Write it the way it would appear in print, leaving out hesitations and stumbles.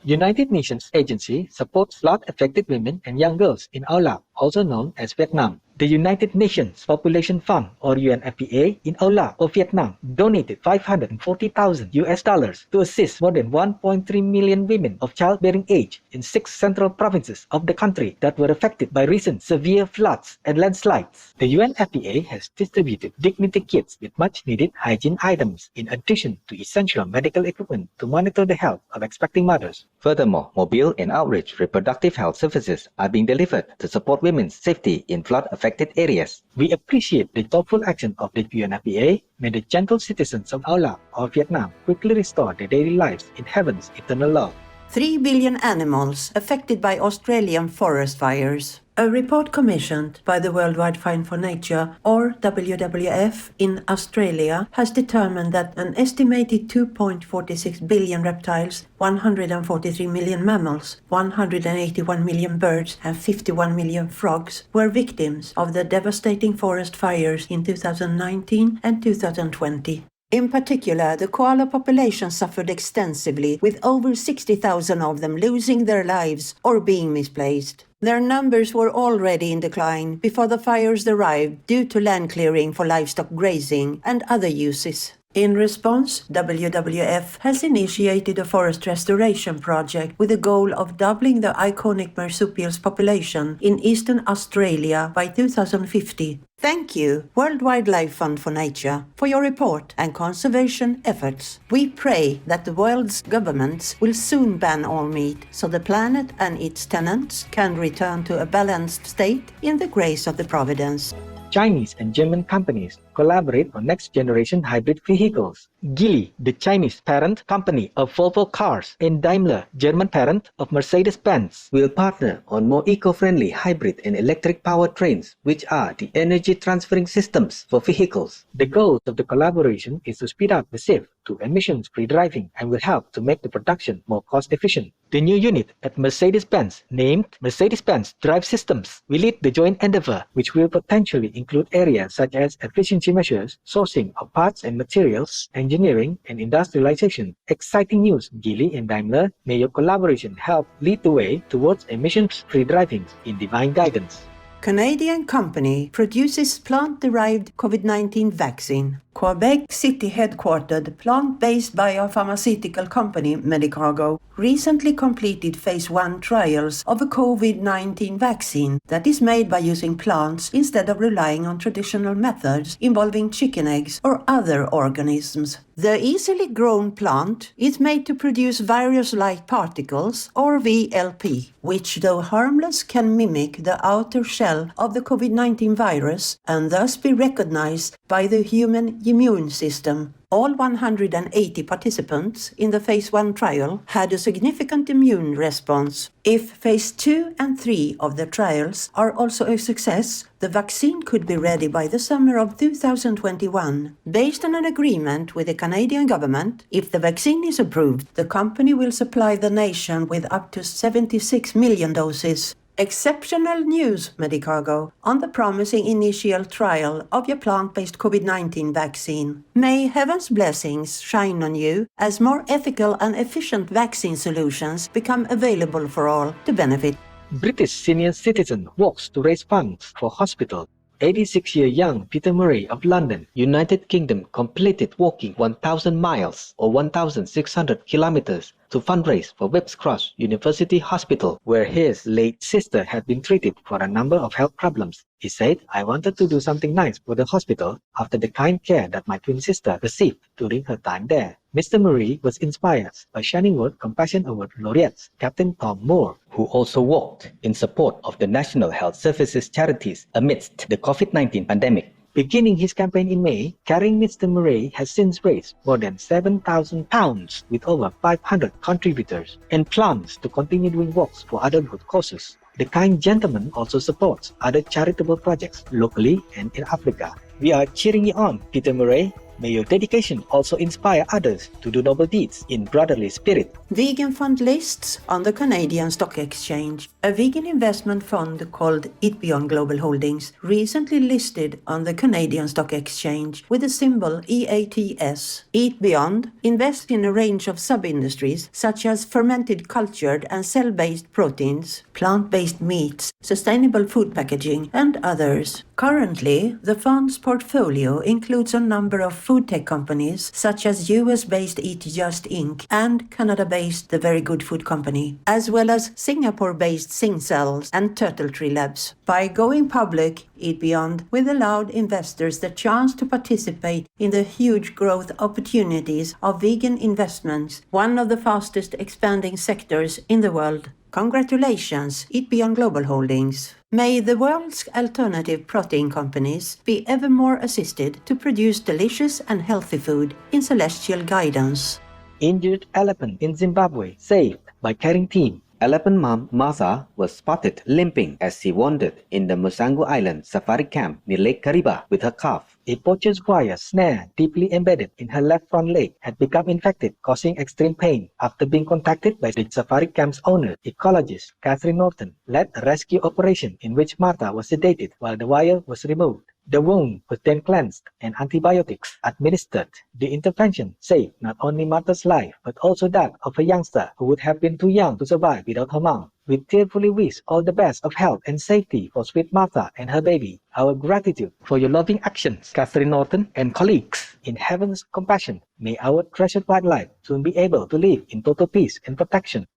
United Nations Agency supports flood-affected women and young girls in Âu Lạc, also known as Vietnam. The United Nations Population Fund, or UNFPA, in Âu Lạc or Vietnam, donated $540,000 to assist more than 1.3 million women of childbearing age in 6 central provinces of the country that were affected by recent severe floods and landslides. The UNFPA has distributed dignity kits with much-needed hygiene items, in addition to essential medical equipment to monitor the health of expecting mothers. Furthermore, mobile and outreach reproductive health services are being delivered to support women's safety in flood-affected areas. We appreciate the thoughtful action of the UNFPA. May the gentle citizens of Âu Lạc or Vietnam quickly restore their daily lives in heaven's eternal love. 3 billion animals affected by Australian forest fires. A report commissioned by the Worldwide Fund for Nature, or WWF, in Australia has determined that an estimated 2.46 billion reptiles, 143 million mammals, 181 million birds and 51 million frogs were victims of the devastating forest fires in 2019 and 2020. In particular, the koala population suffered extensively, with over 60,000 of them losing their lives or being misplaced. Their numbers were already in decline before the fires arrived due to land clearing for livestock grazing and other uses. In response, WWF has initiated a forest restoration project with the goal of doubling the iconic marsupials population in eastern Australia by 2050. Thank you, World Wildlife Fund for Nature, for your report and conservation efforts. We pray that the world's governments will soon ban all meat so the planet and its tenants can return to a balanced state in the grace of the Providence. Chinese and German companies collaborate on next-generation hybrid vehicles. Geely, the Chinese parent company of Volvo Cars, and Daimler, German parent of Mercedes-Benz, will partner on more eco-friendly hybrid and electric powertrains, which are the energy transferring systems for vehicles. The goal of the collaboration is to speed up the shift to emissions-free driving and will help to make the production more cost-efficient. The new unit at Mercedes-Benz, named Mercedes-Benz Drive Systems, will lead the joint endeavor, which will potentially include areas such as efficiency measures, sourcing of parts and materials, engineering, and industrialization. Exciting news, Geely and Daimler. May your collaboration help lead the way towards emissions-free driving in divine guidance. Canadian company produces plant-derived COVID-19 vaccine. Quebec City-headquartered plant-based biopharmaceutical company Medicago recently completed phase 1 trials of a COVID-19 vaccine that is made by using plants instead of relying on traditional methods involving chicken eggs or other organisms. The easily grown plant is made to produce virus-like particles, or VLP, which, though harmless, can mimic the outer shell of the COVID-19 virus and thus be recognized by the human immune system. All 180 participants in the phase 1 trial had a significant immune response. If phase 2 and 3 of the trials are also a success, the vaccine could be ready by the summer of 2021. Based on an agreement with the Canadian government, if the vaccine is approved, the company will supply the nation with up to 76 million doses. Exceptional news, Medicago, on the promising initial trial of your plant-based COVID-19 vaccine. May heaven's blessings shine on you as more ethical and efficient vaccine solutions become available for all to benefit. British senior citizen walks to raise funds for hospital. 86-year young Peter Murray of London, United Kingdom, completed walking 1,000 miles or 1,600 kilometers to fundraise for Web's Cross University Hospital, where his late sister had been treated for a number of health problems. He said, "I wanted to do something nice for the hospital after the kind care that my twin sister received during her time there." Mr. Murray was inspired by Shining Word Compassion Award laureate Captain Tom Moore, who also walked in support of the National Health Services charities amidst the COVID-19 pandemic. Beginning his campaign in May, carrying Mr. Murray has since raised more than £7,000 with over 500 contributors and plans to continue doing walks for other good causes. The kind gentleman also supports other charitable projects locally and in Africa. We are cheering you on, Peter Murray. May your dedication also inspire others to do noble deeds in brotherly spirit. Vegan fund lists on the Canadian Stock Exchange. A vegan investment fund called Eat Beyond Global Holdings recently listed on the Canadian Stock Exchange with the symbol EATS. Eat Beyond invests in a range of sub-industries such as fermented, cultured and cell-based proteins, plant-based meats, sustainable food packaging and others. Currently, the fund's portfolio includes a number of food tech companies such as US-based Eat Just Inc. and Canada-based The Very Good Food Company, as well as Singapore-based SingCells and Turtle Tree Labs. By going public, Eat Beyond will allow investors the chance to participate in the huge growth opportunities of vegan investments, one of the fastest expanding sectors in the world. Congratulations, Eat Beyond Global Holdings. May the world's alternative protein companies be ever more assisted to produce delicious and healthy food in celestial guidance. Injured elephant in Zimbabwe saved by caring team. Elephant mom Martha was spotted limping as she wandered in the Musango Island safari camp near Lake Kariba with her calf. A poacher's wire snare deeply embedded in her left front leg had become infected, causing extreme pain. After being contacted by the safari camp's owner, ecologist Catherine Norton led a rescue operation in which Martha was sedated while the wire was removed. The wound was then cleansed and antibiotics administered. The intervention saved not only Martha's life, but also that of a youngster who would have been too young to survive without her mom. We tearfully wish all the best of health and safety for sweet Martha and her baby. Our gratitude for your loving actions, Catherine Norton and colleagues. In heaven's compassion, may our treasured wildlife soon be able to live in total peace and protection.